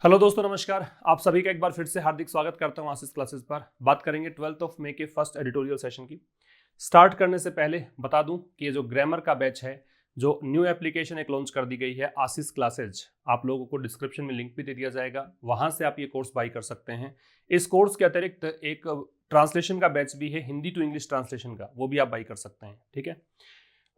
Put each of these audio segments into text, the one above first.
Hello दोस्तों, नमस्कार। आप सभी का एक बार फिर से हार्दिक स्वागत करता हूं आशीष क्लासेस पर। बात करेंगे 12 मई के फर्स्ट एडिटोरियल सेशन की। स्टार्ट करने से पहले बता दूं कि ये जो ग्रामर का बैच है, जो न्यू एप्लीकेशन एक लॉन्च कर दी गई है आशीष क्लासेज, आप लोगों को डिस्क्रिप्शन में लिंक भी दे दिया जाएगा, वहां से आप ये कोर्स बाई कर सकते हैं। इस कोर्स के अतिरिक्त एक ट्रांसलेशन का बैच भी है, हिंदी टू इंग्लिश ट्रांसलेशन का, वो भी आप बाई कर सकते हैं। ठीक है,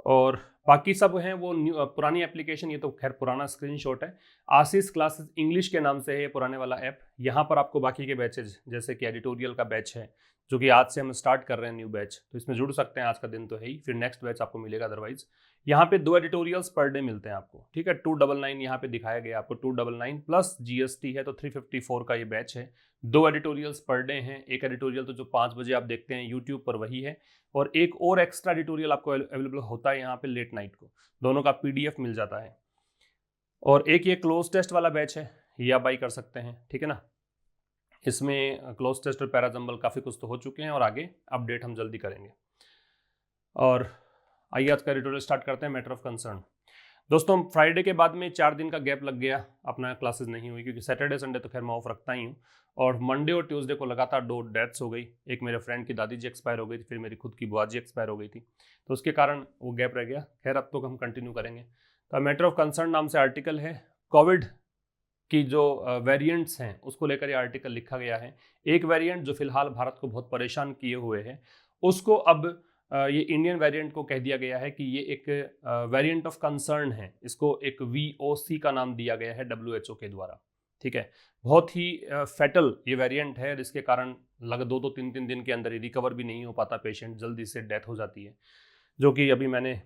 और बाकी सब हैं वो पुरानी एप्लीकेशन, ये तो खैर पुराना स्क्रीनशॉट है। आशीष क्लासेस इंग्लिश के नाम से है पुराने वाला ऐप। यहाँ पर आपको बाकी के बैचेज जैसे कि एडिटोरियल का बैच है, जो कि आज से हम स्टार्ट कर रहे हैं न्यू बैच, तो इसमें जुड़ सकते हैं। आज का दिन तो है ही, फिर नेक्स्ट बैच आपको मिलेगा। अदरवाइज यहाँ पे 2 एडिटोरियल्स पर डे मिलते हैं आपको। ठीक है, 299 यहाँ पे दिखाया गया आपको, 299 प्लस जीएसटी है तो 354 का ये बैच है। 2 एडिटोरियल्स पर डे हैं। एक एडिटोरियल तो जो 5 बजे आप देखते हैं यूट्यूब पर वही है, और एक और एक्स्ट्रा एडिटोरियल आपको अवेलेबल होता है यहाँ पे लेट नाइट को। दोनों का पीडीएफ मिल जाता है। और एक ये क्लोज टेस्ट वाला बैच है, ये आप बाई कर सकते हैं। ठीक है ना, इसमें क्लोज टेस्ट और पैराजम्बल काफ़ी कुछ तो हो चुके हैं और आगे अपडेट हम जल्दी करेंगे। और आइए आज का एडिटोरियल स्टार्ट करते हैं। Matter of concern. दोस्तों, फ्राइडे के बाद में 4 दिन का गैप लग गया, अपना क्लासेस नहीं हुई, क्योंकि सैटरडे संडे तो खैर मैं ऑफ रखता ही हूँ। और मंडे और ट्यूसडे को लगातार 2 डेथ्स हो गई। एक मेरे फ्रेंड की दादी जी एक्सपायर हो गई थी, फिर मेरी खुद की बुआ जी एक्सपायर हो गई थी, तो उसके कारण वो गैप रह गया। खैर अब तो हम कंटिन्यू करेंगे। तो मैटर ऑफ कंसर्न नाम से आर्टिकल है। कोविड की जो वेरिएंट्स हैं उसको लेकर ये आर्टिकल लिखा गया है। एक वेरिएंट जो फिलहाल भारत को बहुत परेशान किए हुए है, उसको अब ये इंडियन वेरिएंट को कह दिया गया है कि ये एक वेरिएंट ऑफ कंसर्न है। इसको एक VOC का नाम दिया गया है WHO के द्वारा। ठीक है, बहुत ही फैटल ये वेरिएंट है, जिसके कारण लग 2-3 दिन के अंदर ही रिकवर भी नहीं हो पाता पेशेंट, जल्दी से डेथ हो जाती है, जो कि अभी मैंने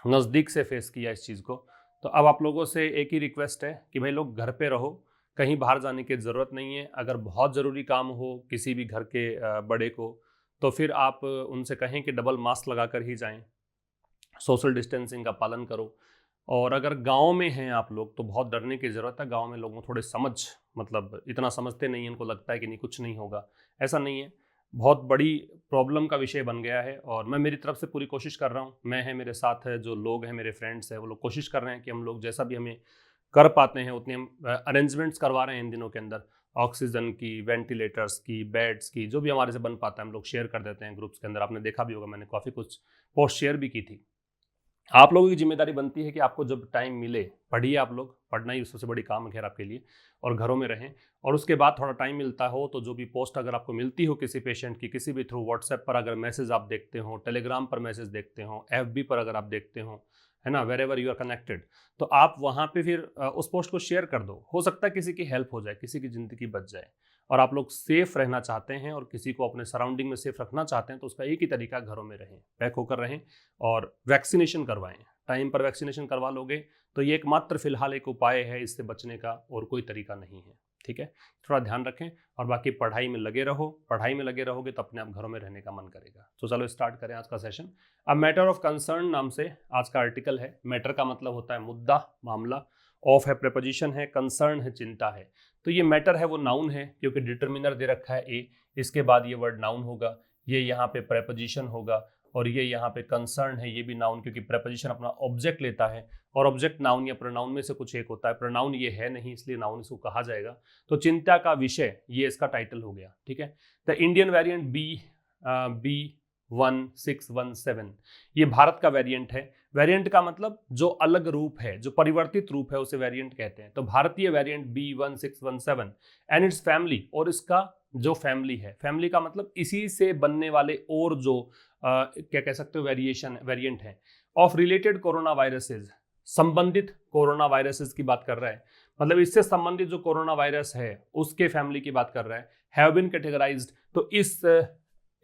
नज़दीक से फेस किया इस चीज़ को। तो अब आप लोगों से एक ही रिक्वेस्ट है कि भाई लोग घर पे रहो, कहीं बाहर जाने की ज़रूरत नहीं है। अगर बहुत ज़रूरी काम हो किसी भी घर के बड़े को, तो फिर आप उनसे कहें कि डबल मास्क लगा कर ही जाएं, सोशल डिस्टेंसिंग का पालन करो। और अगर गांव में हैं आप लोग तो बहुत डरने की ज़रूरत है। गांव में लोगों थोड़े मतलब इतना समझते नहीं हैं, उनको लगता है कि नहीं कुछ नहीं होगा। ऐसा नहीं है, बहुत बड़ी प्रॉब्लम का विषय बन गया है। और मैं मेरी तरफ से पूरी कोशिश कर रहा हूँ, मैं है, मेरे साथ है जो लोग हैं, मेरे फ्रेंड्स हैं, वो लोग कोशिश कर रहे हैं कि हम लोग जैसा भी हमें कर पाते हैं उतनी हम अरेंजमेंट्स करवा रहे हैं इन दिनों के अंदर। ऑक्सीजन की, वेंटिलेटर्स की, बेड्स की, जो भी हमारे से बन पाता है हम लोग शेयर कर देते हैं ग्रुप्स के अंदर। आपने देखा भी होगा, मैंने काफ़ी कुछ पोस्ट शेयर भी की थी। आप लोगों की जिम्मेदारी बनती है कि आपको जब टाइम मिले पढ़िए। आप लोग, पढ़ना ही सबसे बड़ी काम है खैर आपके लिए, और घरों में रहें। और उसके बाद थोड़ा टाइम मिलता हो तो जो भी पोस्ट अगर आपको मिलती हो किसी पेशेंट की, किसी भी थ्रू व्हाट्सएप पर अगर मैसेज आप देखते हो, टेलीग्राम पर मैसेज देखते हो, FB पर अगर आप देखते हो, है ना, wherever you are connected, तो आप वहाँ पे फिर उस पोस्ट को शेयर कर दो। हो सकता है किसी की हेल्प हो जाए, किसी की ज़िंदगी बच जाए। और आप लोग सेफ रहना चाहते हैं और किसी को अपने सराउंडिंग में सेफ रखना चाहते हैं, तो उसका एक ही तरीका, घरों में रहें, पैक होकर रहें और वैक्सीनेशन करवाएं। टाइम पर वैक्सीनेशन करवा लोगे तो ये एकमात्र फिलहाल एक उपाय है इससे बचने का, और कोई तरीका नहीं है। ठीक है, थोड़ा ध्यान रखें। और बाकी पढ़ाई में लगे रहो। पढ़ाई में लगे रहोगे तो अपने आप घरों में रहने का मन करेगा। तो चलो स्टार्ट करें आज का सेशन। अब मैटर ऑफ कंसर्न नाम से आज का आर्टिकल है। मैटर का मतलब होता है मुद्दा, मामला। ऑफ है प्रेपोजिशन है, कंसर्न है चिंता है। तो ये मैटर है वो नाउन है, क्योंकि डिटर्मिनर दे रखा है ए, इसके बाद ये वर्ड नाउन होगा, ये यहाँ पे प्रेपोजिशन होगा। और ये यहाँ पे कंसर्न है, ये भी नाउन, क्योंकि प्रेपोजिशन अपना ऑब्जेक्ट लेता है, और ऑब्जेक्ट नाउन या प्रोनाउन में से कुछ एक होता है। प्रोनाउन ये है नहीं, इसलिए नाउन इसको कहा जाएगा। तो चिंता का विषय, ये इसका टाइटल हो गया। ठीक है, द इंडियन वेरिएंट B1617, ये भारत का वेरिएंट है। वेरिएंट का मतलब जो अलग रूप है, जो परिवर्तित रूप है, उसे वेरिएंट कहते हैं। तो भारतीय variant B1617 and it's family, और इसका जो फैमिली है, फैमिली का मतलब इसी से बनने वाले और जो क्या कह सकते हो वेरिएंट है, ऑफ रिलेटेड कोरोना वायरसेज, संबंधित कोरोना वायरसेस की बात कर रहा है। मतलब इससे संबंधित जो कोरोना वायरस है उसके फैमिली की बात कर रहा है। हैव बीन कैटेगराइज्ड, तो इस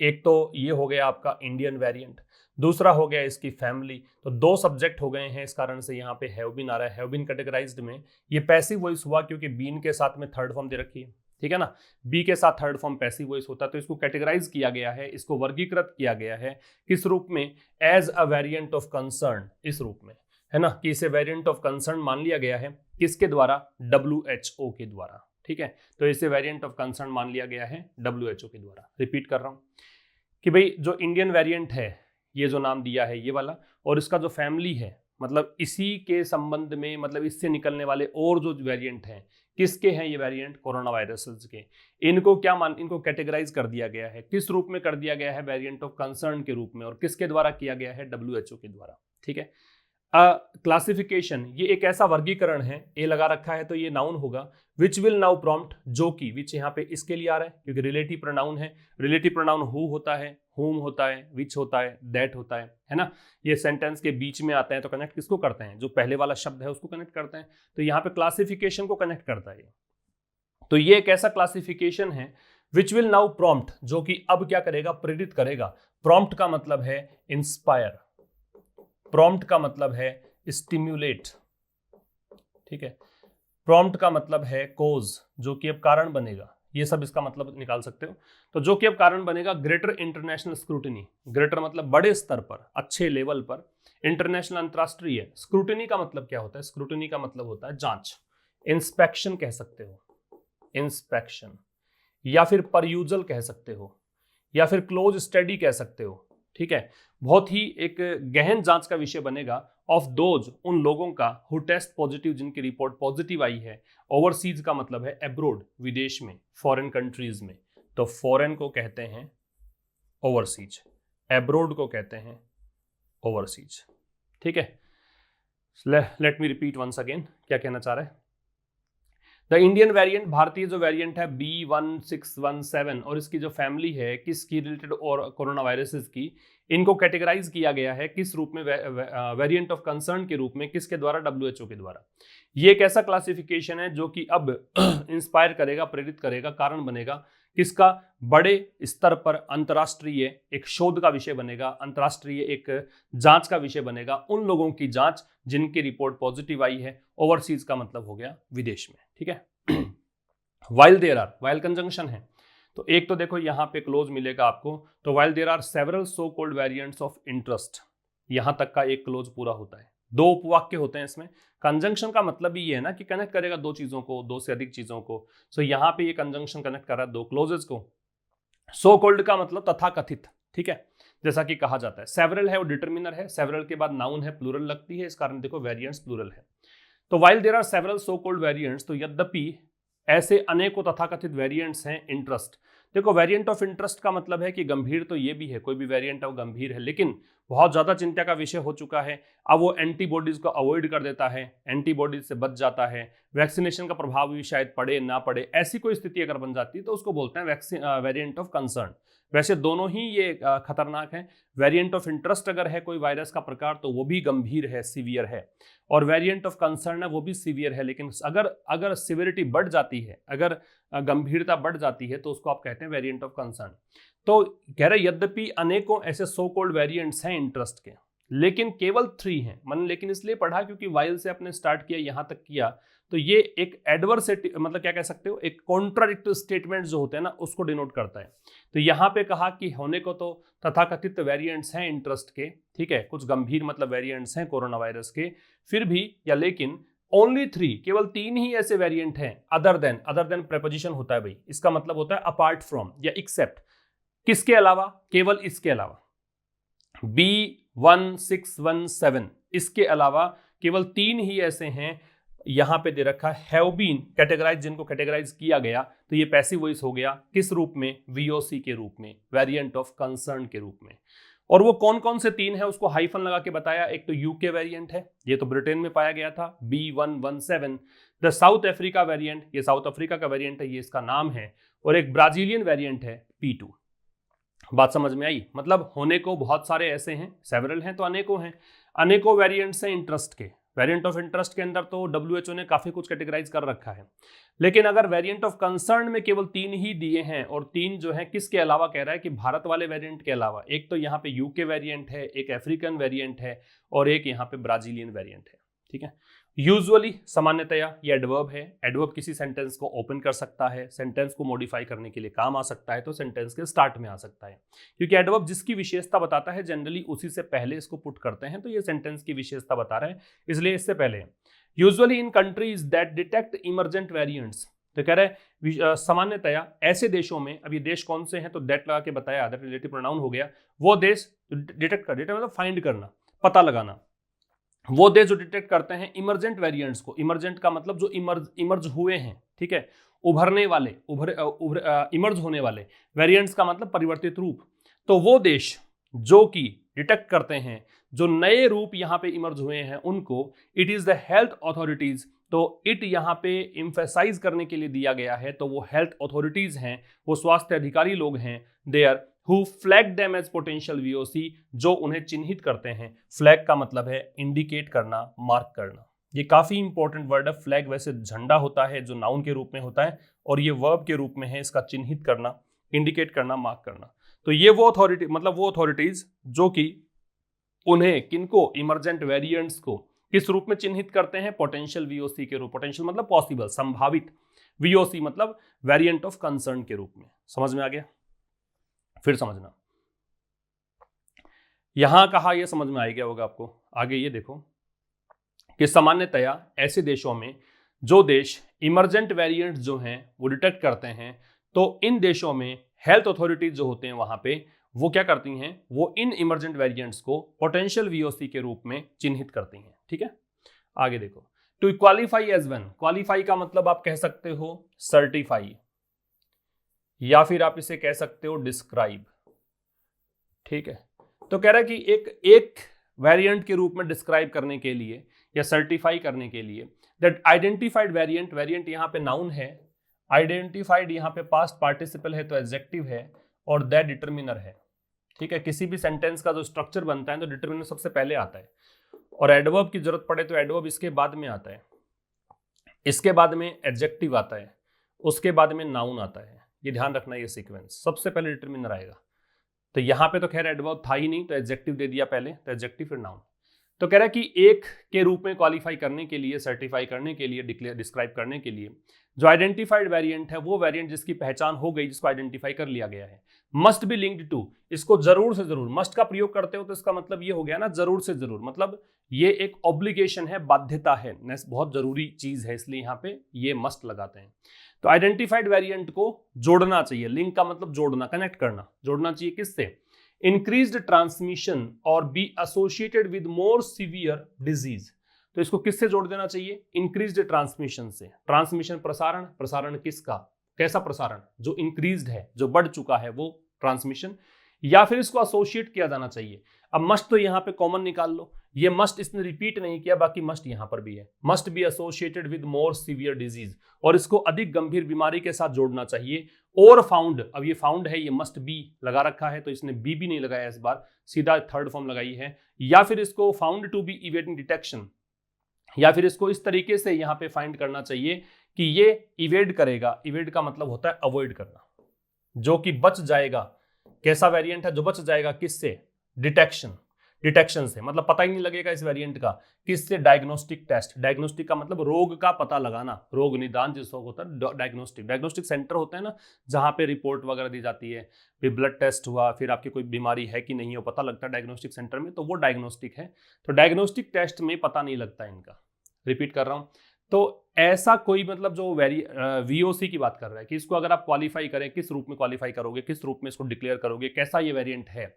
एक तो ये हो गया आपका इंडियन वेरिएंट, दूसरा हो गया इसकी फैमिली। तो 2 सब्जेक्ट हो गए हैं, इस कारण से यहाँ पे हैव बीन आ रहा है। हैव बीन कैटेगराइज्ड में ये पैसिव वॉइस हुआ, क्योंकि बीन के साथ में थर्ड फॉर्म दे रखी है। ठीक है ना, बी के साथ थर्ड फॉर्म पैसिव वॉइस होता है, तो इसको कैटेगराइज किया गया है, इसको वर्गीकृत किया गया है किस रूप में, as a variant of concern, इस रूप में, है ना, कि इसे वेरिएंट ऑफ कंसर्न मान लिया गया है। किसके द्वारा, WHO के द्वारा। ठीक है, तो इसे वेरिएंट ऑफ कंसर्न मान लिया गया है WHO के द्वारा। रिपीट कर रहा हूं कि भाई जो इंडियन वेरिएंट है, ये जो नाम दिया है ये वाला, और इसका जो फैमिली है, मतलब इसी के संबंध में, मतलब इससे निकलने वाले और जो वेरिएंट हैं, किसके हैं ये वेरिएंट? कोरोना वायरसेस के। इनको इनको कैटेगराइज कर दिया गया है, किस रूप में कर दिया गया है? वेरिएंट ऑफ कंसर्न के रूप में। और किसके द्वारा किया गया है? WHO के द्वारा। ठीक है। क्लासिफिकेशन, ये एक ऐसा वर्गीकरण है, ए लगा रखा है तो ये नाउन होगा, विच विल नाउ प्रॉम्प्ट, जो कि, विच यहाँ पे इसके लिए आ रहा है क्योंकि रिलेटिव प्रोनाउन है। रिलेटिव प्रोनाउन हु होता है, हुम होता है, विच होता है, दैट होता है ना। ये सेंटेंस के बीच में आते हैं तो कनेक्ट किसको करते हैं? जो पहले वाला शब्द है उसको कनेक्ट करते हैं। तो यहाँ पे क्लासिफिकेशन को कनेक्ट करता है। तो ये एक ऐसा क्लासिफिकेशन है विच विल नाउ प्रॉम्प्ट, जो कि अब क्या करेगा? प्रेरित करेगा। प्रॉम्प्ट का मतलब है इंस्पायर, प्रॉम्प्ट का मतलब है स्टिम्युलेट। ठीक है। प्रॉम्प्ट का मतलब है कोज, जो कि अब कारण बनेगा। ये सब इसका मतलब निकाल सकते हो। तो जो कि अब कारण बनेगा ग्रेटर इंटरनेशनल स्क्रूटिनी। ग्रेटर मतलब बड़े स्तर पर, अच्छे लेवल पर। इंटरनेशनल अंतरराष्ट्रीय। स्क्रूटिनी का मतलब क्या होता है? स्क्रूटिनी का मतलब होता है जांच। इंस्पेक्शन कह सकते हो, इंस्पेक्शन, या फिर परयूजल कह सकते हो, या फिर क्लोज स्टडी कह सकते हो। ठीक है। बहुत ही एक गहन जांच का विषय बनेगा ऑफ दोज, उन लोगों का, हु टेस्ट पॉजिटिव, जिनकी रिपोर्ट पॉजिटिव आई है। ओवरसीज का मतलब है एब्रोड, विदेश में, फॉरेन कंट्रीज में। तो फॉरेन को कहते हैं ओवरसीज, एब्रोड को कहते हैं ओवरसीज। ठीक है। Let me repeat once again, क्या कहना चाह रहा है? द इंडियन वेरिएंट, भारतीय जो वेरिएंट है B1617, और इसकी जो फैमिली है किसकी रिलेटेड, और कोरोना वायरसेस की, इनको कैटेगराइज किया गया है किस रूप में? वेरिएंट ऑफ कंसर्न के रूप में। किसके द्वारा? WHO के द्वारा। ये एक ऐसा क्लासिफिकेशन है जो कि अब इंस्पायर करेगा, प्रेरित करेगा, कारण बनेगा किसका? बड़े स्तर पर अंतर्राष्ट्रीय एक शोध का विषय बनेगा, अंतर्राष्ट्रीय एक जांच का विषय बनेगा, उन लोगों की जांच जिनकी रिपोर्ट पॉजिटिव आई है। ओवरसीज का मतलब हो गया विदेश में। ठीक है। While there are, while conjunction है, तो एक तो देखो यहाँ पे क्लोज मिलेगा आपको। तो while there are several so called variants of interest, यहां तक का एक क्लोज पूरा होता है। दो उपवाक्य होते हैं इसमें। कंजंक्शन का मतलब ही ये है ना कि कनेक्ट करेगा दो चीजों को, दो से अधिक चीजों को। सो यहाँ पे ये कंजंक्शन कनेक्ट कर रहा है दो क्लोजेस को। सो कॉल्ड का मतलब तथाकथित। ठीक है। जैसा कि कहा जाता है। सेवरल है वो डिटर्मिनर है, सेवरल के बाद नाउन है, प्लूरल लगती है, इस कारण देखो वेरिएंट्स प्लूरल है। तो while there are several so called variants, तो यद्यपि ऐसे अनेकों तथाकथित वेरिएंट्स हैं इंटरेस्ट। देखो वेरिएंट ऑफ इंटरेस्ट का मतलब है कि गंभीर तो ये भी है, कोई भी वेरिएंट है वो गंभीर है, लेकिन बहुत ज्यादा चिंता का विषय हो चुका है। अब वो एंटीबॉडीज को अवॉइड कर देता है, एंटीबॉडीज से बच जाता है, वैक्सीनेशन का प्रभाव भी शायद पड़े ना पड़े, ऐसी कोई स्थिति अगर बन जाती है तो उसको बोलते हैं वेरिएंट ऑफ कंसर्न। वैसे दोनों ही ये खतरनाक है। वेरिएंट ऑफ इंटरेस्ट अगर है कोई वायरस का प्रकार तो वो भी गंभीर है, सीवियर है, और वेरिएंट ऑफ कंसर्न है वो भी सीवियर है। लेकिन अगर सिवियरिटी बढ़ जाती है, अगर गंभीरता बढ़ जाती है तो उसको आप कहते हैं वेरिएंट ऑफ कंसर्न। तो कह रहे यद्यपि अनेकों ऐसे सो कॉल्ड वेरिएंट्स हैं इंटरेस्ट के, लेकिन केवल 3 हैं। मन लेकिन इसलिए पढ़ा क्योंकि वाइल से अपने स्टार्ट किया, यहां तक किया, तो ये एक एडवर्सिटी, मतलब क्या कह सकते हो, एक कॉन्ट्राडिक्टिव स्टेटमेंट जो होते हैं ना उसको डिनोट करता है। तो यहां पे कहा कि होने को तो तथाकथित वेरिएंट्स हैं इंटरेस्ट के, ठीक है, कुछ गंभीर मतलब वेरिएंट्स हैं कोरोना वायरस के, फिर भी या लेकिन ओनली 3, केवल 3 ही ऐसे वेरिएंट हैं। अदर देन प्रेपोजिशन होता है भाई, इसका मतलब होता है अपार्ट फ्रॉम या एक्सेप्ट। किसके अलावा? केवल इसके अलावा। B1617 इसके अलावा केवल 3 ही ऐसे हैं, यहां पे दे रखा है हैव बीन कैटेगराइज, जिनको कैटेगराइज किया गया। तो ये पैसिव वॉइस हो गया, किस रूप में? VOC के रूप में, वेरिएंट ऑफ कंसर्न के रूप में। और वो कौन कौन से 3 है उसको हाइफन लगा के बताया। एक तो UK वेरिएंट है, ये तो ब्रिटेन में पाया गया था, B117। The south Africa variant, ये साउथ अफ्रीका का वेरिएंट है, ये इसका नाम है। और एक ब्राजीलियन वेरिएंट है P2। बात समझ में आई? मतलब होने को बहुत सारे ऐसे हैं, सेवरल हैं तो अनेकों हैं, अनेकों वेरिएंट्स हैं इंटरेस्ट के। वेरिएंट ऑफ इंटरेस्ट के अंदर तो WHO ने काफी कुछ कैटेगराइज कर रखा है, लेकिन अगर वेरिएंट ऑफ कंसर्न में केवल 3 ही दिए हैं, और 3 जो है किसके अलावा कह रहा है कि भारत वाले वेरिएंट के अलावा। एक तो यहाँ पे UK वेरिएंट है, एक अफ्रीकन वेरिएंट है, और एक यहाँ पे ब्राजीलियन वेरिएंट है। ठीक है। यूजुअली, सामान्यतया ये एडवर्ब है। एडवर्ब किसी सेंटेंस को ओपन कर सकता है, सेंटेंस को मॉडिफाई करने के लिए काम आ सकता है, तो सेंटेंस के स्टार्ट में आ सकता है, क्योंकि एडवर्ब जिसकी विशेषता बताता है जनरली उसी से पहले इसको पुट करते हैं। तो ये सेंटेंस की विशेषता बता रहे हैं, इसलिए इससे पहले। Usually in countries that detect emergent variants, तो कह रहे सामान्यतया ऐसे देशों में, अब ये देश कौन से हैं तो दैट लगा के बताया, दैट रिलेटिव प्रोनाउन हो गया, वो देश डिटेक्ट कर, डिटेक्ट मतलब फाइंड करना, पता लगाना, वो देश जो डिटेक्ट करते हैं इमरजेंट वेरिएंट्स को, इमरजेंट का मतलब जो इमर्ज हुए हैं, ठीक है, उभरने वाले, इमर्ज होने वाले, वेरिएंट्स का मतलब परिवर्तित रूप, तो वो देश जो कि डिटेक्ट करते हैं जो नए रूप यहाँ पे इमर्ज हुए हैं उनको it is the health authorities, तो इट यहाँ पे इम्फेसाइज करने के लिए दिया गया है, तो वो हेल्थ अथॉरिटीज हैं, वो स्वास्थ्य अधिकारी लोग हैं, there who flag them as potential VOC, जो उन्हें चिन्हित करते हैं। फ्लैग का मतलब है इंडिकेट करना, मार्क करना। ये काफी इंपॉर्टेंट वर्ड है। फ्लैग वैसे झंडा होता है जो नाउन के रूप में होता है, और ये वर्ब के रूप में है, इसका चिन्हित करना, इंडिकेट करना, मार्क करना। तो ये वो अथॉरिटी, मतलब वो अथॉरिटीज जो कि उन्हें, किनको, इमरजेंट वेरिएंट्स को किस रूप में चिन्हित करते हैं, पोटेंशियल वीओसी के रूप, पोटेंशियल मतलब पॉसिबल, संभावित, वीओसी मतलब वेरिएंट ऑफ कंसर्न के रूप में। समझ में आ गया? फिर समझना, यहां कहा यह समझ में आ गया होगा आपको। आगे ये देखो कि सामान्यतया ऐसे देशों में जो देश इमरजेंट वेरिएंट जो हैं वो डिटेक्ट करते हैं, तो इन देशों में हेल्थ अथॉरिटीज जो होते हैं वहां पे वो क्या करती हैं, वो इन इमरजेंट वेरिएंट्स को पोटेंशियल वीओसी के रूप में चिन्हित करती हैं। ठीक है, आगे देखो, to qualify as one, qualify का मतलब आप कह सकते हो सर्टिफाई, या फिर आप इसे कह सकते हो डिस्क्राइब। ठीक है, तो कह रहा है कि एक वेरिएंट के रूप में डिस्क्राइब करने के लिए या सर्टिफाई करने के लिए, दैट आइडेंटिफाइड वेरिएंट, वेरिएंट यहां पे नाउन है, आइडेंटिफाइड यहां पे पास्ट पार्टिसिपल है तो एडजेक्टिव है, और दैट डिटरमिनर है। ठीक है, किसी भी सेंटेंस का जो स्ट्रक्चर बनता है तो डिटरमिनर सबसे पहले आता है, और एडवर्ब की जरूरत पड़े तो एडवर्ब इसके बाद में आता है, इसके बाद में एडजेक्टिव आता है, उसके बाद में नाउन आता है। ये ध्यान रखना, ये सीक्वेंस, सबसे पहले डिटरमिनर आएगा। तो यहां पे तो खैर एडवर्ब था ही नहीं, तो एडजेक्टिव दे दिया पहले, तो एडजेक्टिव फिर नाउन। तो कह रहा है कि एक के रूप में क्वालिफाई करने के लिए, सर्टिफाई करने के लिए, डिस्क्राइब करने के लिए जो आइडेंटिफाइड वेरिएंट है, वो वेरिएंट जिसकी पहचान हो गई, जिसको आइडेंटिफाई कर लिया गया है, मस्ट बी लिंक्ड टू, इसको जरूर से जरूर, मस्ट का प्रयोग करते हो तो इसका मतलब ये हो गया ना, जरूर से जरूर, मतलब ये एक ऑब्लिगेशन है, बाध्यता है, बहुत जरूरी चीज है, इसलिए यहाँ पे ये मस्ट लगाते हैं। तो आइडेंटिफाइड वेरिएंट को जोड़ना चाहिए, लिंक का मतलब जोड़ना, कनेक्ट करना, जोड़ना चाहिए किससे, इंक्रीज्ड ट्रांसमिशन और be associated with more severe disease. तो इसको किससे जोड़ देना चाहिए, इंक्रीज्ड ट्रांसमिशन से। ट्रांसमिशन प्रसारण, प्रसारण किसका, कैसा प्रसारण, जो इंक्रीज्ड है, जो बढ़ चुका है वो ट्रांसमिशन, या फिर इसको एसोसिएट किया जाना चाहिए। अब मस्ट तो यहां पे कॉमन निकाल लो, ये मस्ट इसने रिपीट नहीं किया, बाकी मस्ट यहां पर भी है, must be associated with more severe disease, और इसको अधिक गंभीर बीमारी के साथ जोड़ना चाहिए। और फाउंड, अब ये फाउंड है, ये मस्ट बी लगा रखा है, तो इसने बी भी नहीं लगाया इस बार, सीधा थर्ड फॉर्म लगाई है। या फिर इसको found to be evading detection, या फिर इसको इस तरीके से यहां पे फाइंड करना चाहिए कि ये इवेड करेगा, इवेड का मतलब होता है अवॉइड करना, जो कि बच जाएगा। कैसा वेरिएंट है जो बच जाएगा, किससे, डिटेक्शन से, मतलब पता ही नहीं लगेगा इस वेरिएंट का, किससे, डायग्नोस्टिक टेस्ट, डायग्नोस्टिक का मतलब रोग का पता लगाना, रोग निदान जिसको होता है डायग्नोस्टिक सेंटर होता है ना, जहां पे रिपोर्ट वगैरह दी जाती है, फिर ब्लड टेस्ट हुआ, फिर आपकी कोई बीमारी है कि नहीं हो पता लगता है डायग्नोस्टिक सेंटर में, तो वो डायग्नोस्टिक है। तो डायग्नोस्टिक टेस्ट में पता नहीं लगता इनका, रिपीट कर रहा हूं। तो ऐसा कोई मतलब जो वीओसी की बात कर रहा है कि इसको अगर आप क्वालिफाई करें, किस रूप में क्वालिफाई करोगे, किस रूप में इसको डिक्लेयर करोगे, कैसा ये वेरिएंट है,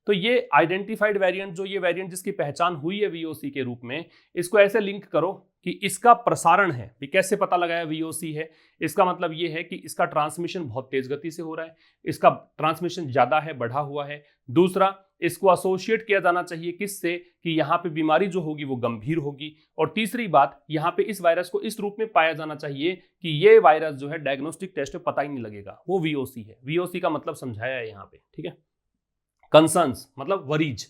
तो ये आइडेंटिफाइड वेरिएंट, जो ये वेरिएंट जिसकी पहचान हुई है वीओसी के रूप में, इसको ऐसे लिंक करो कि इसका प्रसारण है, भी कैसे पता लगाया वीओसी है, इसका मतलब ये है कि इसका ट्रांसमिशन बहुत तेज गति से हो रहा है, इसका ट्रांसमिशन ज्यादा है, बढ़ा हुआ है। दूसरा, इसको एसोसिएट किया जाना चाहिए किससे, कि यहाँ पे बीमारी जो होगी वो गंभीर होगी। और तीसरी बात, यहाँ पे इस वायरस को इस रूप में पाया जाना चाहिए कि ये वायरस जो है डायग्नोस्टिक टेस्ट में पता ही नहीं लगेगा, वो वीओसी है। वीओसी का मतलब समझाया है यहाँ पे, ठीक है। कंसर्न्स मतलब वरीज,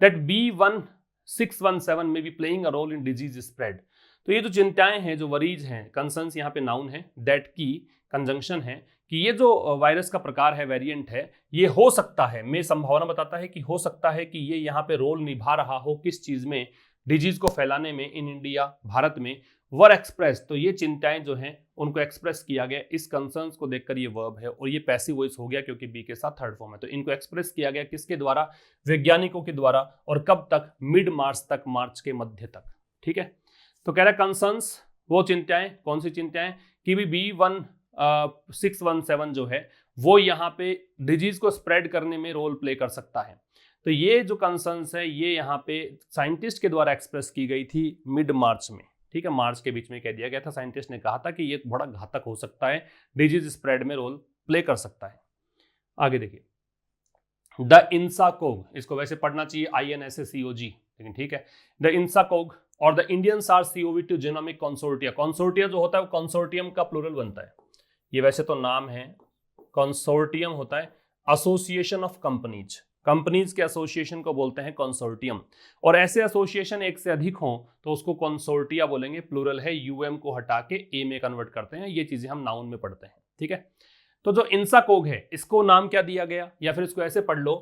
दैट B1617 में be playing a role in disease spread. तो ये जो चिंताएं हैं, जो वरीज हैं, कंसर्न्स यहाँ पे नाउन है, दैट की कंजंक्शन है कि ये जो वायरस का प्रकार है, वेरिएंट है, ये हो सकता है, मैं संभावना बताता है कि हो सकता है कि ये यहाँ पे रोल निभा रहा हो किस चीज में, डिजीज को फैलाने में, इन इंडिया, भारत में। वर एक्सप्रेस, तो ये चिंताएं जो हैं उनको एक्सप्रेस किया गया, इस कंसर्न्स को देखकर ये वर्ब है, और ये पैसिव वॉइस हो गया क्योंकि बी के साथ थर्ड फॉर्म है। तो इनको एक्सप्रेस किया गया किसके द्वारा, वैज्ञानिकों के द्वारा, और कब तक, मिड मार्च तक, मार्च के मध्य तक। ठीक है, तो कह रहा है कंसर्न्स, वो चिंताएं, कौन सी चिंताएं, कि भी B1617 जो है वो यहाँ पे डिजीज को स्प्रेड करने में रोल प्ले कर सकता है। तो ये जो कंसर्न्स है ये यहाँ पे साइंटिस्ट के द्वारा एक्सप्रेस की गई थी मिड मार्च में, ठीक है, मार्च के बीच में कह दिया गया था। साइंटिस्ट ने कहा था कि ये बड़ा घातक हो सकता है, डिजीज स्प्रेड में रोल प्ले कर सकता है। आगे देखिए, द इंसाकोग, इसको वैसे पढ़ना चाहिए INSACOG, लेकिन ठीक है, द इंसाकोग और the Indian SARS-CoV-2 genomic consortia. Consortia जो होता है वो कंसोर्टियम का प्लूरल बनता है, ये वैसे तो नाम है, कंसोर्टियम होता है एसोसिएशन ऑफ कंपनीज, कंपनीज के एसोसिएशन को बोलते हैं कंसोर्टियम। और ऐसे एसोसिएशन एक से अधिक हों तो उसको कंसोर्टिया बोलेंगे, प्लूरल है, यूएम को हटा के ए में कन्वर्ट करते हैं। ये चीजें हम नाउन में पढ़ते हैं, ठीक है। तो जो इंसाकोग है इसको नाम क्या दिया गया, या फिर इसको ऐसे पढ़ लो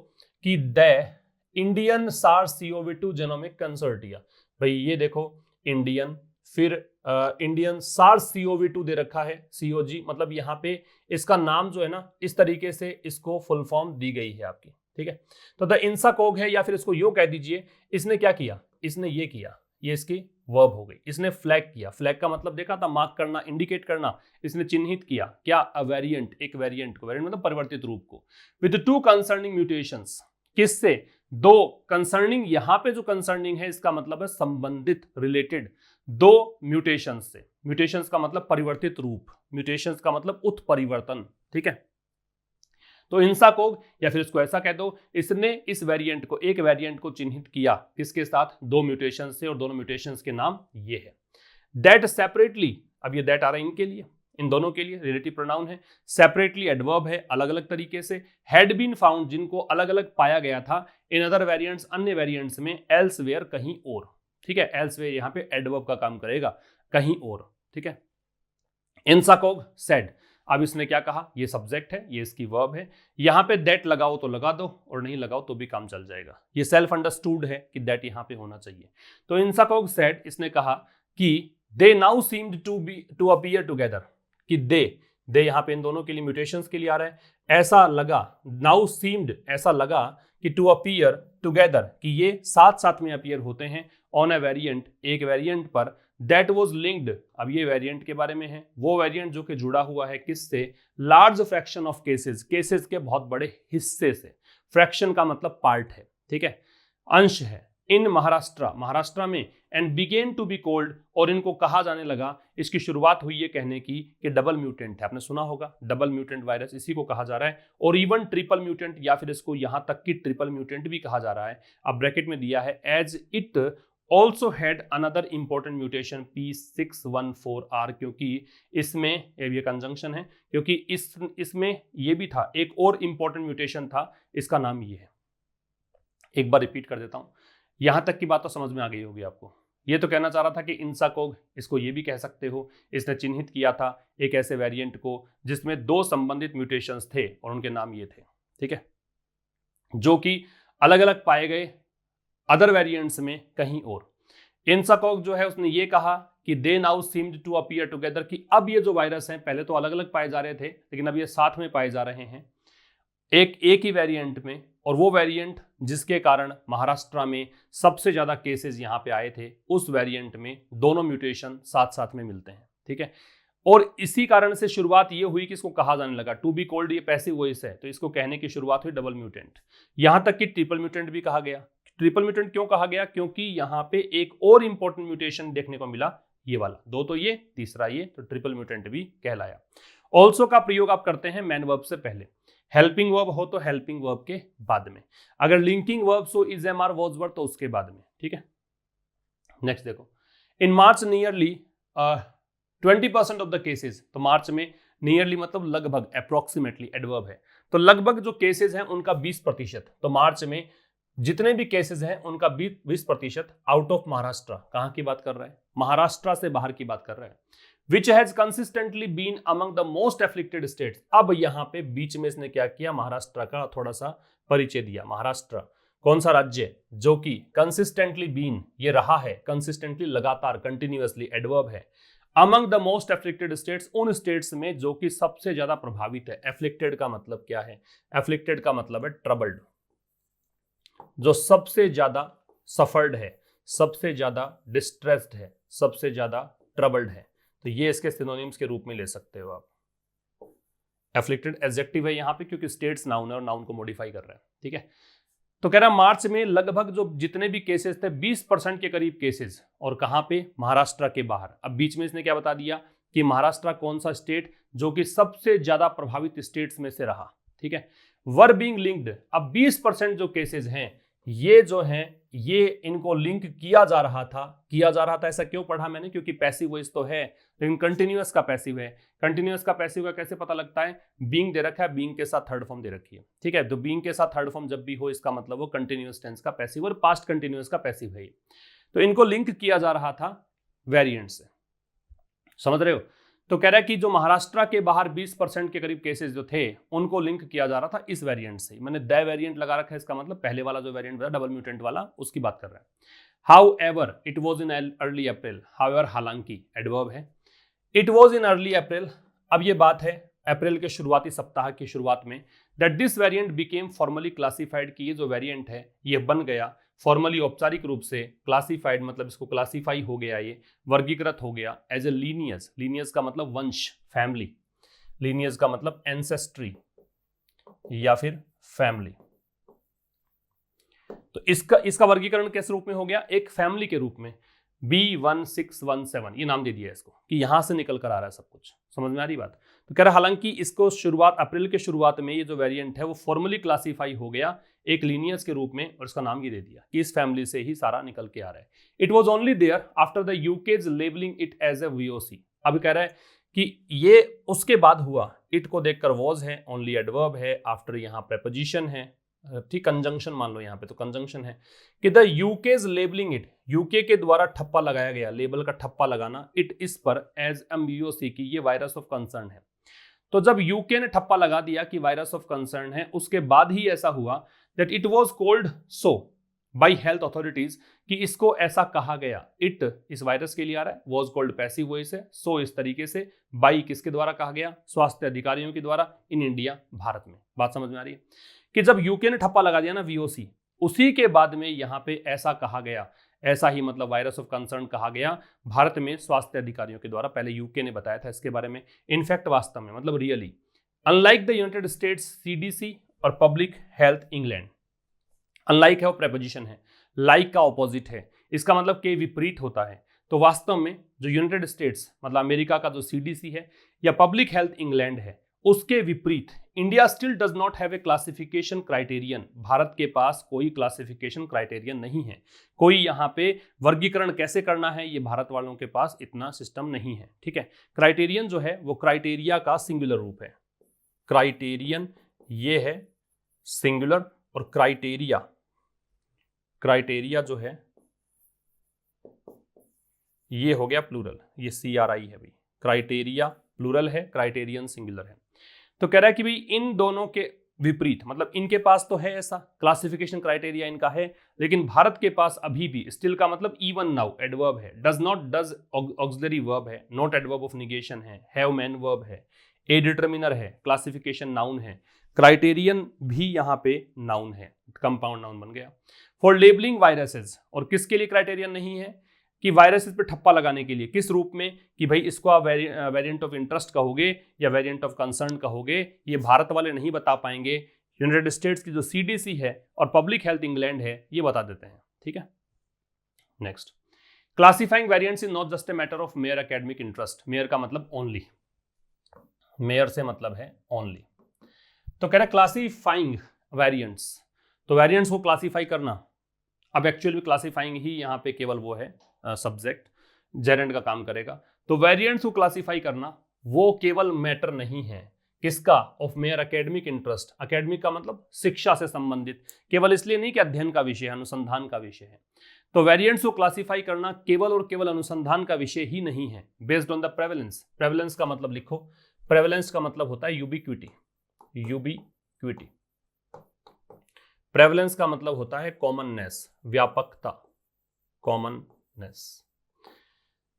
कि the Indian SARS-CoV-2 genomic consortia. भाई ये देखो इंडियन, फिर इंडियन SARS-CoV-2 दे रखा है COG, मतलब यहाँ पे इसका नाम जो है ना इस तरीके से इसको फुल फॉर्म दी गई है आपकी, ठीक है। तो द इंसाकोग है, या फिर इसको यो कह दीजिए, इसने क्या किया, इसने ये किया, ये इसकी वर्ब हो गई, इसने फ्लैग किया। फ्लैग का मतलब देखा था, मार्क करना, इंडिकेट करना। इसने चिन्हित किया क्या, अ वेरिएंट, एक वेरिएंट को, वेरिएंट मतलब परिवर्तित रूप को, विद 2 कंसर्निंग म्यूटेशंस। किससे, 2 कंसर्निंग, यहां पे जो कंसर्निंग है इसका मतलब है संबंधित, रिलेटेड, 2 म्यूटेशंस से। म्यूटेशंस का मतलब परिवर्तित रूप, म्यूटेशंस का मतलब उत्परिवर्तन, ठीक है। तो इंसाकोग, या फिर इसको ऐसा कह दो, इसने इस वेरिएंट को, एक वेरिएंट को चिन्हित किया, किसके साथ, 2 म्यूटेशन से, और दोनों म्यूटेशंस के नाम ये है। दैट सेपरेटली, अब ये दैट आ रहा है इनके लिए, इन दोनों के लिए रिलेटिव प्रोनाउन है, सेपरेटली एडवर्ब है, अलग अलग तरीके से, हैड बीन फाउंड, जिनको अलग अलग पाया गया था, इन अदर वेरिएंट्स, अन्य वेरिएंट्स में, एल्सवेयर, कहीं और, ठीक है। एल्सवेयर यहां पे एडवर्ब का काम करेगा, कहीं और, ठीक है। इंसाकोग सेड, अब इसने क्या कहा, ये सब्जेक्ट है, ये इसकी वर्ब है, यहां पे दैट लगाओ तो लगा दो, और नहीं लगाओ तो भी काम चल जाएगा। ये सेल्फ अंडरस्टूड है कि दैट यहां पे होना चाहिए। तो इंसाकोग सेड, इसने कहा कि they now seemed to appear together, कि दे यहां पे इन दोनों के लिए, म्यूटेशंस के लिए आ रहा है, ऐसा लगा, नाउ सीम्ड, ऐसा लगा कि टू अपीयर टुगेदर, कि ये साथ साथ में अपीयर होते हैं, ऑन अ वेरिएंट, एक वेरिएंट पर, दैट वॉज लिंक्ड, अब ये वेरिएंट के बारे में है, वो वेरिएंट जो कि जुड़ा हुआ है किससे, large fraction of cases, cases के बहुत बड़े हिस्से से। फ्रैक्शन का मतलब पार्ट है, ठीक है, अंश है, इन महाराष्ट्र, महाराष्ट्र में, and began to be called, और इनको कहा जाने लगा, इसकी शुरुआत हुई ये कहने की कि डबल म्यूटेंट है, आपने सुना होगा डबल म्यूटेंट वायरस, इसी को कहा जा रहा है, और इवन ट्रिपल म्यूटेंट, या फिर इसको यहां तक कि ट्रिपल म्यूटेंट भी कहा जा रहा है। अब ब्रैकेट में दिया है, as it also had another important mutation P614R, क्योंकि इसमें ये कंजंक्शन है, क्योंकि इसमें ये भी था, एक और इंपॉर्टेंट म्यूटेशन था, इसका नाम ये है। एक बार रिपीट कर देता हूं, यहां तक की बात तो समझ में आ गई होगी आपको। ये तो कहना चाह रहा था कि इंसाकोग, इसको ये भी कह सकते हो, इसने चिन्हित किया था एक ऐसे वेरिएंट को जिसमें 2 संबंधित म्यूटेशंस थे, और उनके नाम ये थे, ठीक है, जो कि अलग अलग पाए गए अदर वेरिएंट्स में कहीं और। इंसाकोग जो है उसने ये कहा कि they now seemed to appear together, कि अब ये जो वायरस हैं, पहले तो अलग अलग पाए जा रहे थे, लेकिन अब ये साथ में पाए जा रहे हैं, एक ही वेरिएंट में, और वो वेरिएंट जिसके कारण महाराष्ट्र में सबसे ज्यादा केसेस यहां पे आए थे, उस वेरिएंट में दोनों म्यूटेशन साथ साथ में मिलते हैं, ठीक है। और इसी कारण से शुरुआत ये हुई कि इसको कहा जाने लगा, टू बी कोल्ड, ये पैसिव वॉइस है, तो इसको कहने की शुरुआत हुई डबल म्यूटेंट, यहां तक कि ट्रिपल म्यूटेंट भी कहा गया। ट्रिपल म्यूटेंट क्यों कहा गया, क्योंकि यहां पे एक और इंपॉर्टेंट म्यूटेशन देखने को मिला, ये वाला, 2 तो ये, तीसरा ये, तो ट्रिपल म्यूटेंट भी कहलाया। ऑल्सो का प्रयोग आप करते हैं मैन वर्ब से पहले, हेल्पिंग वर्ब हो तो हेल्पिंग वर्ब के बाद में, अगर लिंकिंग वर्ब्स हो is am are was verb तो उसके बाद में, ठीक है। नेक्स्ट देखो, in March nearly 20% of the cases, तो मार्च में नियरली मतलब लगभग, अप्रोक्सीमेटली एडवर्ब है, तो लगभग जो केसेस हैं उनका 20%, तो मार्च में जितने भी केसेस हैं उनका 20% आउट ऑफ महाराष्ट्र, कहां की बात कर रहा है, महाराष्ट्र से बाहर की बात कर रहा है, which has consistently been among the most afflicted states. अब यहां पे बीच में इसने क्या किया, महाराष्ट्र का थोड़ा सा परिचय दिया। महाराष्ट्र कौन सा राज्य, जो कि कंसिस्टेंटली बीन, ये रहा है, कंसिस्टेंटली लगातार, कंटिन्यूअसली एडवर्ब है, among the most afflicted states, उन स्टेट्स में जो कि सबसे ज्यादा प्रभावित है। एफ्लिक्टेड का मतलब क्या है, एफ्लिक्टेड का मतलब है ट्रबल्ड, जो सबसे ज्यादा सफर्ड है, सबसे ज्यादा डिस्ट्रेस्ड है, सबसे ज्यादा ट्रबल्ड है, तो ये इसके सिनोनिम्स के रूप में ले सकते हो आप। एफ्लिक्टेड एडजेक्टिव है यहां पे, क्योंकि स्टेट्स नाउन है और नाउन को मॉडिफाई कर रहा है, ठीक है। तो कह रहा मार्च में लगभग जो जितने भी केसेस थे 20% के करीब केसेस, और कहां पे, महाराष्ट्र के बाहर। अब बीच में इसने क्या बता दिया कि महाराष्ट्र कौन सा स्टेट जो कि सबसे ज्यादा प्रभावित स्टेट्स में से रहा, ठीक है, वर बीइंग लिंक्ड। अब 20% जो केसेस हैं ये जो हैं ये इनको लिंक किया जा रहा था। ऐसा क्यों पढ़ा मैंने, क्योंकि पैसिव वॉइस तो है लेकिन कंटिन्यूअस का पैसिव है। कंटिन्यूअस का पैसिव का कैसे पता लगता है, बीइंग दे रखा है, बीइंग के साथ थर्ड फॉर्म दे रखी है, ठीक है। तो बीइंग के साथ थर्ड फॉर्म जब भी हो इसका मतलब वो कंटिन्यूअस टेंस का पैसिव और पास्ट कंटिन्यूअस का पैसिव है। तो इनको लिंक किया जा रहा था वेरिएंट से, समझ रहे हो। तो कह रहा है कि जो महाराष्ट्र के बाहर 20% के करीब केसेस जो थे उनको लिंक किया जा रहा था इस वेरिएंट से। मैंने द वेरिएंट लगा रखा है, इसका मतलब पहले वाला जो वेरिएंट था डबल म्यूटेंट वाला उसकी बात कर रहा है। However it was in early April, however हालांकि एडवर्ब है, इट वाज इन अर्ली अप्रैल। अब ये बात है अप्रैल के शुरुआती सप्ताह की शुरुआत में, that this variant became formally classified, कि ये जो वेरिएंट है ये बन गया फॉर्मली, औपचारिक रूप से, क्लासिफाइड मतलब इसको क्लासिफाई हो गया, ये वर्गीकृत हो गया एज ए लीनियस। लीनियस का मतलब वंश, फैमिली, लीनियस का मतलब एंसेस्ट्री या फिर फैमिली। तो इसका वर्गीकरण किस रूप में हो गया, एक फैमिली के रूप में, B1617 ये नाम दे दिया इसको, कि यहां से निकल कर आ रहा है सब कुछ, समझ में आ रही बात। तो कह रहा हालांकि इसको शुरुआत अप्रैल के शुरुआत में ये जो वेरिएंट है वो फॉर्मली क्लासिफाई हो गया एक लीनियस के रूप में, और इसका नाम ये दे दिया कि इस फैमिली से ही सारा निकल के आ रहा है। It was only there after the UK's labelling it as a VOC। अब कह रहा है कि ये उसके बाद हुआ, इट को देखकर वॉज है, ओनली एडवर्ब है, आफ्टर यहाँ प्रेपोजिशन है, ठीक, कंजंक्शन मान लो यहाँ पे, तो कंजंक्शन है कि the UK's labelling it, UK के द्वारा ठप्पा लगाया गया, लेबल का ठप्पा लगाना, इट इस पर एज MVOC की ये वायरस ऑफ कंसर्न है। तो जब यूके ने ठप्पा लगा दिया कि वायरस ऑफ कंसर्न है, उसके बाद ही ऐसा हुआ that it was called so by health authorities, कि इसको ऐसा कहा गया। इट इस वायरस के लिए आ रहा है, वाज कॉल्ड पैसिव वॉइस है, सो इस तरीके से, बाई किसके द्वारा कहा गया, स्वास्थ्य अधिकारियों के द्वारा, इन इंडिया, भारत में। बात समझ में आ रही है कि जब यूके ने ठप्पा लगा दिया ना VOC, उसी के बाद में यहां पे ऐसा कहा गया, ऐसा ही मतलब वायरस ऑफ कंसर्न कहा गया भारत में स्वास्थ्य अधिकारियों के द्वारा। पहले यूके ने बताया था इसके बारे में, इनफैक्ट वास्तव में मतलब really, unlike the United states CDC और पब्लिक हेल्थ इंग्लैंड। अनलाइक है वो प्रेपोजिशन है, लाइक का ऑपोजिट है, इसका मतलब के विपरीत होता है। तो वास्तव में जो यूनाइटेड स्टेट्स मतलब अमेरिका का जो CDC है या पब्लिक हेल्थ इंग्लैंड है, उसके विपरीत India still does not have a classification criterion. Bharat के पास कोई क्लासिफिकेशन क्राइटेरियन नहीं है, कोई यहाँ पे वर्गीकरण कैसे करना है ये भारत वालों के पास इतना सिस्टम नहीं है, ठीक है। क्राइटेरियन जो है वो क्राइटेरिया का सिंगुलर रूप है, क्राइटेरियन ये है सिंगुलर, और क्राइटेरिया जो है ये हो गया प्लूरल, ये CRI है भाई, क्राइटेरिया प्लूरल है, क्राइटेरियन सिंगुलर है। तो कह रहा है कि भाई इन दोनों के विपरीत, मतलब इनके पास तो है ऐसा क्लासिफिकेशन क्राइटेरिया इनका है, लेकिन भारत के पास अभी भी, स्टिल का मतलब इवन नाउ एडवर्ब है, does not does auxiliary verb है, नॉट एडवर्ब ऑफ निगेशन है, हैव मैन वर्ब है, ए डिटर्मिनर है, क्लासिफिकेशन नाउन है, क्राइटेरियन भी यहाँ पे नाउन है, कंपाउंड नाउन बन गया। फॉर लेबलिंग वायरसेस, और किसके लिए क्राइटेरियन नहीं है, कि वायरसेस पे ठप्पा लगाने के लिए, किस रूप में, कि भाई इसको आप वेरिएंट ऑफ इंटरेस्ट कहोगे या वेरिएंट ऑफ कंसर्न कहोगे, ये भारत वाले नहीं बता पाएंगे, यूनाइटेड स्टेट्स की जो CDC है और पब्लिक हेल्थ इंग्लैंड है ये बता देते हैं, ठीक है। Next, classifying variants is not just a matter of mayor academic interest. Mayor का मतलब ओनली, मेयर से मतलब है ओनली। तो कह रहा है क्लासिफाइंग वेरिएंट्स, तो वेरिएंट्स को क्लासिफाई करना, अब एक्चुअल में क्लासिफाइंग ही यहाँ पे केवल वो है सब्जेक्ट, जेरेंड का काम करेगा। तो वेरिएंट्स को क्लासिफाई करना वो केवल मैटर नहीं है, किसका, of mayor academic interest. Academic का मतलब शिक्षा से संबंधित, केवल इसलिए नहीं कि अध्ययन का विषय है, अनुसंधान का विषय है। तो वेरिएंट्स को क्लासिफाई करना केवल और केवल अनुसंधान का विषय ही नहीं है। Based on the prevalence, prevalence का मतलब लिखो, प्रेवलेंस का मतलब होता है यूबिक्विटी, यूबिक्विटी। प्रेवलेंस का मतलब होता है कॉमननेस, व्यापकता, कॉमननेस।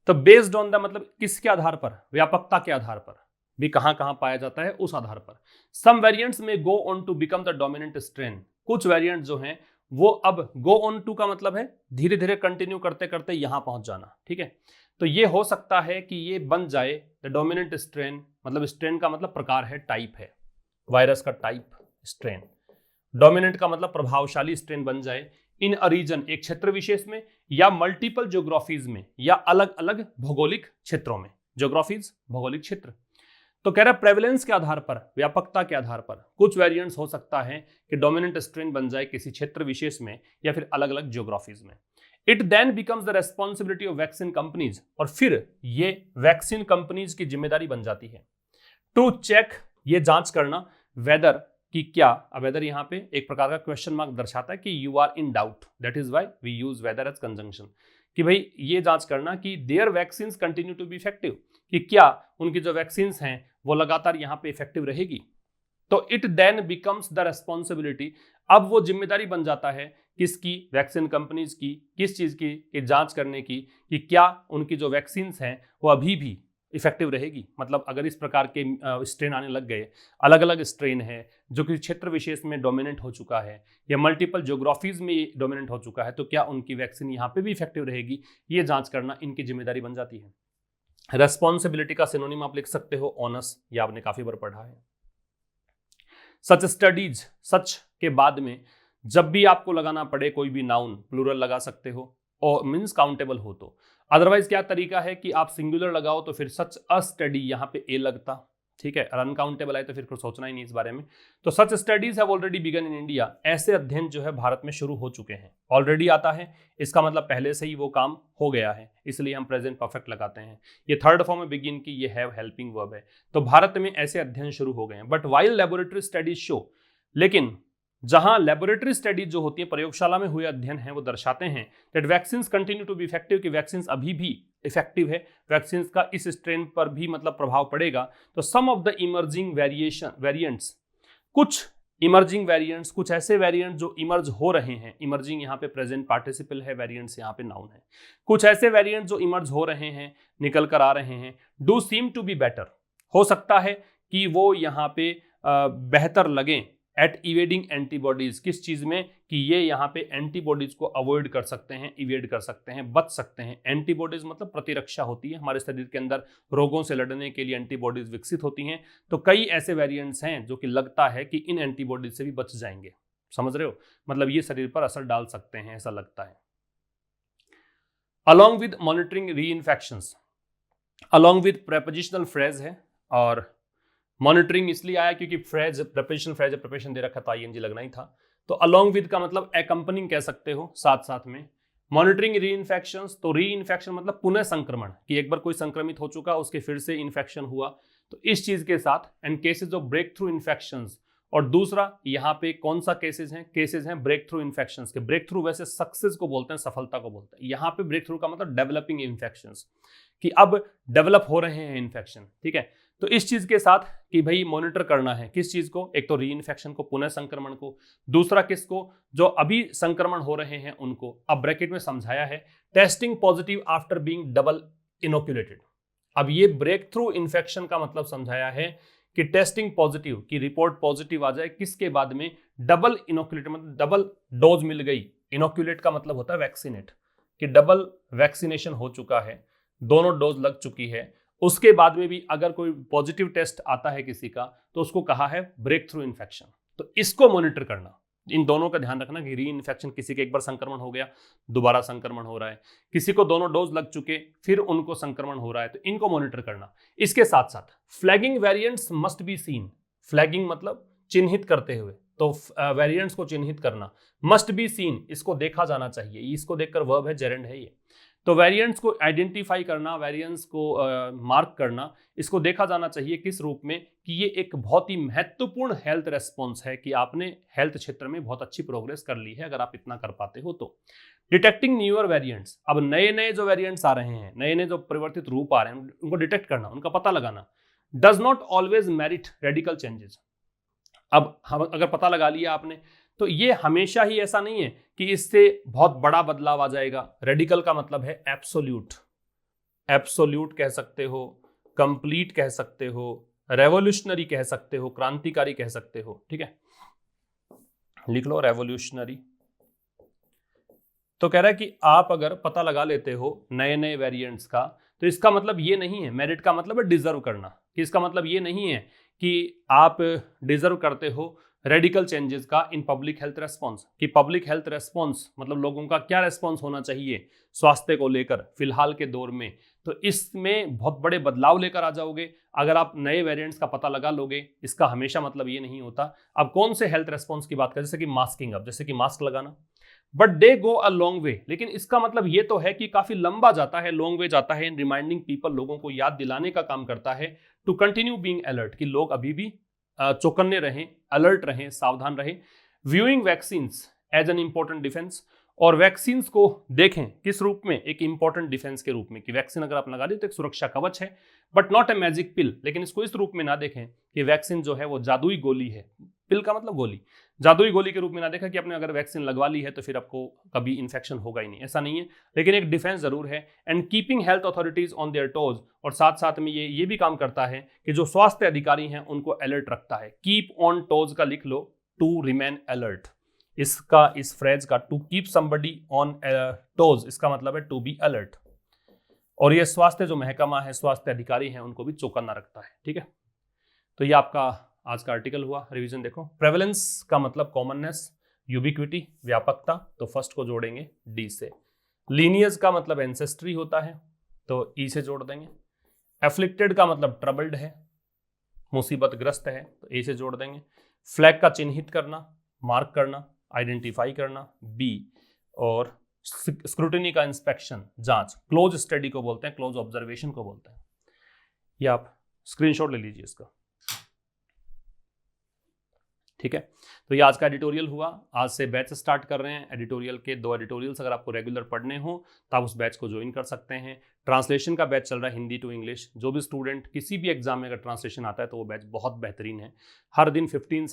तो बेस्ड ऑन द मतलब किसके आधार पर, व्यापकता के आधार पर भी कहां कहां पाया जाता है उस आधार पर। सम वेरिएंट्स में go on to become the dominant strain, कुछ वेरिएंट जो हैं वो अब गो ऑन टू का मतलब है धीरे धीरे कंटिन्यू करते करते यहां पहुंच जाना, ठीक है। तो ये हो सकता है कि ये बन जाए द डोमिनेंट स्ट्रेन, मतलब स्ट्रेन का मतलब प्रकार है, टाइप है, वायरस का टाइप स्ट्रेन, डोमिनेंट का मतलब प्रभावशाली स्ट्रेन बन जाए इन अ रीजन, एक क्षेत्र विशेष में, या मल्टीपल ज्योग्राफीज में, या अलग अलग भौगोलिक क्षेत्रों में। ज्योग्राफीज भौगोलिक क्षेत्र। तो कह रहा है प्रेवलेंस के आधार पर, व्यापकता के आधार पर कुछ वेरिएंट्स हो सकता है कि डोमिनेंट स्ट्रेन बन जाए किसी क्षेत्र विशेष में या फिर अलग अलग ज्योग्राफीज में। It then becomes the responsibility of vaccine companies, और फिर ये वैक्सीन कंपनीज की जिम्मेदारी बन जाती है टू चेक, ये जांच करना, वेदर कि क्या, वेदर यहाँ पे एक प्रकार का क्वेश्चन मार्क दर्शाता है कि you are in doubt, that is why we use whether as conjunction, कि भाई ये जांच करना कि their vaccine continue to be effective, कि क्या उनकी जो वैक्सीन हैं वो लगातार यहाँ पे इफेक्टिव रहेगी। तो it then becomes the responsibility, अब वो जिम्मेदारी बन जाता है किसकी, वैक्सीन कंपनीज की, किस चीज की जांच करने की कि क्या उनकी जो वैक्सीन हैं वो अभी भी इफेक्टिव रहेगी। मतलब अगर इस प्रकार के स्ट्रेन आने लग गए, अलग अलग स्ट्रेन है जो कि क्षेत्र विशेष में डोमिनेंट हो चुका है या मल्टीपल ज्योग्राफीज में डोमिनेंट हो चुका है, तो क्या उनकी वैक्सीन यहाँ पे भी इफेक्टिव रहेगी, ये जांच करना इनकी जिम्मेदारी बन जाती है। रेस्पॉन्सिबिलिटी का सिनोनिम आप लिख सकते हो ऑनस, ये आपने काफी बार पढ़ा है। सच स्टडीज, सच के बाद में जब भी आपको लगाना पड़े कोई भी नाउन, प्लूरल लगा सकते हो और मीन्स काउंटेबल हो तो। अदरवाइज क्या तरीका है कि आप सिंगुलर लगाओ तो फिर सच अ स्टडी, यहाँ पे ए लगता, ठीक है। अनकाउंटेबल है तो फिर सोचना ही नहीं इस बारे में। तो such studies have already begun in India, ऐसे अध्ययन जो है भारत में शुरू हो चुके हैं। ऑलरेडी आता है, इसका मतलब पहले से ही वो काम हो गया है, इसलिए हम प्रेजेंट परफेक्ट लगाते हैं। ये थर्ड फॉर्म में बिगिन की, ये हैव हेल्पिंग वर्ब है। तो भारत में ऐसे अध्ययन शुरू हो गए हैं। But while laboratory studies show, लेकिन जहां लेबोरेटरी स्टडीज जो होती है, प्रयोगशाला में हुए अध्ययन हैं, वो दर्शाते हैं that vaccines continue to be effective, कि वैक्सीन्स अभी भी इफेक्टिव है, वैक्सीन्स का इस स्ट्रेन पर भी मतलब प्रभाव पड़ेगा। तो सम ऑफ द इमर्जिंग वेरिएंट्स, कुछ इमर्जिंग वेरिएंट्स, कुछ ऐसे वेरिएंट जो इमर्ज हो रहे हैं, इमर्जिंग यहाँ पे प्रेजेंट पार्टिसिपल है, वेरिएंट्स यहाँ पे नाउन है, कुछ ऐसे वेरिएंट जो इमर्ज हो रहे हैं, निकल कर आ रहे हैं, do seem to be better, हो सकता है कि वो यहाँ पे बेहतर लगे एट इवेडिंग एंटीबॉडीज, किस चीज में, कि ये यहाँ पे एंटीबॉडीज को अवॉइड कर सकते हैं, इवेड कर सकते हैं, बच सकते हैं। एंटीबॉडीज मतलब प्रतिरक्षा होती है हमारे शरीर के अंदर, रोगों से लड़ने के लिए एंटीबॉडीज विकसित होती हैं। तो कई ऐसे वेरिएंट्स हैं जो कि लगता है कि इन एंटीबॉडीज से भी बच जाएंगे, समझ रहे हो, मतलब ये शरीर पर असर डाल सकते हैं, ऐसा लगता है। अलॉन्ग विद मॉनिटरिंग री infections, along with prepositional phrase है, और मॉनिटरिंग इसलिए आया क्योंकि फ्रेज प्रेपरेशन, फ्रेज प्रिपरेशन दे रखा था, आईएनजी लगना ही था। तो अलॉन्ग विद का मतलब एकंपनिंग कह सकते हो, साथ साथ में। मॉनिटरिंग री इन्फेक्शंस, तो री इन्फेक्शन मतलब पुनः संक्रमण, कि एक बार कोई संक्रमित हो चुका उसके फिर से इन्फेक्शन हुआ, तो इस चीज के साथ। And cases of breakthrough infections, और दूसरा यहाँ पे कौन सा केसेस हैं, केसेस हैं ब्रेक थ्रू इन्फेक्शंस के। ब्रेक थ्रू वैसे सक्सेस को बोलते हैं, सफलता को बोलते हैं, यहाँ पे ब्रेक थ्रू का मतलब डेवलपिंग इन्फेक्शंस, कि अब डेवलप हो रहे हैं इन्फेक्शन, ठीक है। तो इस चीज के साथ कि भाई मॉनिटर करना है किस चीज को, एक तो री इन्फेक्शन को, पुनः संक्रमण को, दूसरा किसको, जो अभी संक्रमण हो रहे हैं उनको। अब ब्रैकेट में समझाया है testing positive after being double inoculated. अब ये ब्रेक थ्रू इन्फेक्शन का मतलब समझाया है कि टेस्टिंग पॉजिटिव की रिपोर्ट पॉजिटिव आ जाए, किसके बाद में, डबल इनोक्यूलेट मतलब डबल डोज मिल गई। इनोक्यूलेट का मतलब होता है वैक्सीनेट, कि डबल वैक्सीनेशन हो चुका है, दोनों डोज लग चुकी है, उसके बाद में भी अगर कोई पॉजिटिव टेस्ट आता है किसी का, तो उसको कहा है ब्रेक थ्रू इन्फेक्शन। तो इसको मॉनिटर करना, इन दोनों का ध्यान रखना कि री इन्फेक्शन, किसी के एक बार संक्रमण हो गया, दोबारा संक्रमण हो रहा है, किसी को दोनों डोज लग चुके फिर उनको संक्रमण हो रहा है, तो इनको मॉनिटर करना। इसके साथ साथ flagging variants must be seen, flagging मतलब चिन्हित करते हुए, तो वेरिएंट्स को चिन्हित करना, मस्ट बी सीन इसको देखा जाना चाहिए, इसको देखकर वर्ब है, जेरेंड है ये। तो वेरिएंट्स को आइडेंटिफाई करना, वेरिएंट्स को मार्क करना, इसको देखा जाना चाहिए किस रूप में, कि ये एक बहुत ही महत्वपूर्ण हेल्थ रेस्पॉन्स है, कि आपने हेल्थ क्षेत्र में बहुत अच्छी प्रोग्रेस कर ली है अगर आप इतना कर पाते हो तो। डिटेक्टिंग न्यूअर वेरिएंट्स, अब नए नए जो वेरिएंट्स आ रहे हैं, नए नए जो परिवर्तित रूप आ रहे हैं, उनको डिटेक्ट करना, उनका पता लगाना। Does not always merit radical changes, अब हम अगर पता लगा लिया आपने, तो ये हमेशा ही ऐसा नहीं है कि इससे बहुत बड़ा बदलाव आ जाएगा। रेडिकल का मतलब है एब्सोल्यूट, एब्सोल्यूट कह सकते हो, कंप्लीट कह सकते हो, रेवोल्यूशनरी कह सकते हो, क्रांतिकारी कह सकते हो, ठीक है, लिख लो रेवोल्यूशनरी। तो कह रहा है कि आप अगर पता लगा लेते हो नए नए वेरिएंट्स का, तो इसका मतलब ये नहीं है, मेरिट का मतलब है डिजर्व करना, कि इसका मतलब ये नहीं है कि आप डिजर्व करते हो रेडिकल चेंजेस का इन पब्लिक हेल्थ रेस्पॉन्स, कि पब्लिक हेल्थ रेस्पॉन्स मतलब लोगों का क्या रेस्पॉन्स होना चाहिए स्वास्थ्य को लेकर फिलहाल के दौर में, तो इसमें बहुत बड़े बदलाव लेकर आ जाओगे अगर आप नए वेरिएंट्स का पता लगा लोगे। इसका हमेशा मतलब ये नहीं होता। अब कौन से हेल्थ रेस्पॉन्स की बात करें, जैसे कि मास्किंग, अब जैसे कि मास्क लगाना, but they go a long way, लेकिन इसका मतलब ये तो है कि काफी लंबा जाता है, लॉन्ग वे जाता है इन रिमाइंडिंग पीपल, लोगों को याद दिलाने का काम करता है टू कंटिन्यू बीइंग अलर्ट, कि लोग अभी भी चौकन्ने रहें, अलर्ट रहें, सावधान रहें। Viewing vaccines as an important defence, और वैक्सीन्स को देखें किस रूप में, एक इंपॉर्टेंट डिफेंस के रूप में, कि वैक्सीन अगर आप लगा ली तो एक सुरक्षा कवच है बट नॉट ए मैजिक पिल। लेकिन इसको इस रूप में ना देखें कि वैक्सीन जो है वो जादुई गोली है, पिल का मतलब गोली, जादुई गोली के रूप में ना देखा कि आपने अगर वैक्सीन लगवा ली है तो फिर आपको कभी इन्फेक्शन होगा ही नहीं, ऐसा नहीं है, लेकिन एक डिफेंस जरूर है। And keeping health authorities on their toes, और साथ साथ में ये भी काम करता है कि जो स्वास्थ्य अधिकारी हैं उनको अलर्ट रखता है। कीप ऑन टोज का लिख लो, टू रिमेन अलर्ट, इसका इस फ्रेज का to keep somebody on toes इसका मतलब है टू बी अलर्ट, और ये स्वास्थ्य जो महकमा है, स्वास्थ्य अधिकारी हैं, उनको भी चौकन्ना रखता है। ठीक है, तो ये आपका आज का आर्टिकल हुआ। रिवीजन देखो, प्रेवलेंस का मतलब कॉमननेस, यूबिक्विटी व्यापकता, तो फर्स्ट को जोड़ेंगे डी से। लीनियस का मतलब एंसेस्ट्री होता है, तो ई से जोड़ देंगे। एफ्लिक्टेड का मतलब ट्रबल्ड है, मुसीबत ग्रस्त है, तो ए से जोड़ देंगे। फ्लैग का चिन्हित करना, मार्क करना, आइडेंटिफाई करना, बी। और स्क्रूटिनी का इंस्पेक्शन, जांच, क्लोज स्टडी को बोलते हैं, क्लोज ऑब्जर्वेशन को बोलते हैं। ये आप स्क्रीनशॉट ले लीजिए इसका। ठीक है, तो ये आज का एडिटोरियल हुआ। आज से बैच स्टार्ट कर रहे हैं एडिटोरियल के, 2 एडिटोरियल्स अगर आपको रेगुलर पढ़ने हो तो आप उस बैच को ज्वाइन कर सकते हैं। ट्रांसलेशन का बैच चल रहा है, हिंदी टू इंग्लिश। जो भी स्टूडेंट किसी भी एग्जाम में अगर ट्रांसलेशन आता है तो वो बैच बहुत बेहतरीन है। हर दिन 15